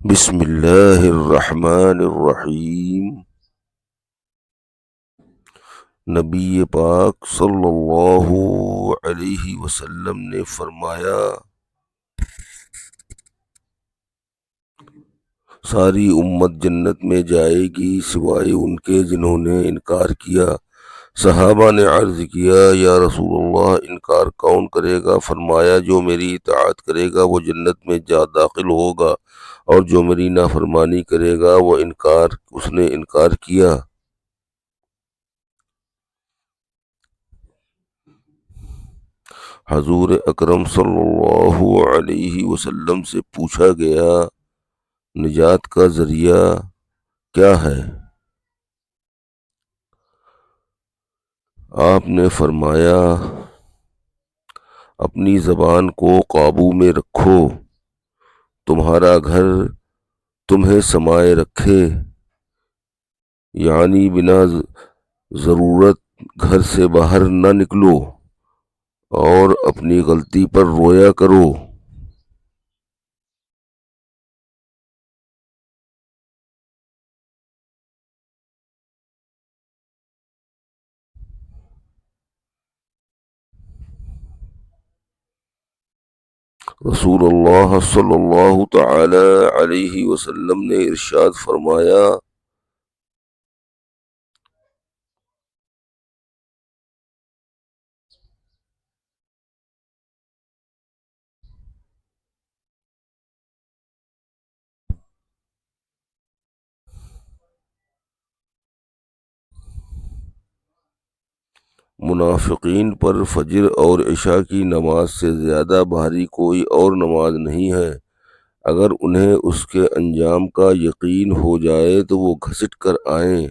بسم اللہ الرحمن الرحیم۔ نبی پاک صلی اللہ علیہ وسلم نے فرمایا، ساری امت جنت میں جائے گی سوائے ان کے جنہوں نے انکار کیا۔ صحابہ نے عرض کیا، یا رسول اللہ، انکار کون کرے گا؟ فرمایا، جو میری اطاعت کرے گا وہ جنت میں داخل ہوگا، اور جو میری نافرمانی کرے گا اس نے انکار کیا۔ حضور اکرم صلی اللہ علیہ وسلم سے پوچھا گیا، نجات کا ذریعہ کیا ہے؟ آپ نے فرمایا، اپنی زبان کو قابو میں رکھو، تمہارا گھر تمہیں سمائے رکھے، یعنی بنا ضرورت گھر سے باہر نہ نکلو اور اپنی غلطی پر رویا کرو۔ رسول اللہ صلی اللہ تعالی علیہ وسلم نے ارشاد فرمایا، منافقین پر فجر اور عشاء کی نماز سے زیادہ بھاری کوئی اور نماز نہیں ہے۔ اگر انہیں اس کے انجام کا یقین ہو جائے تو وہ گھسٹ کر آئیں۔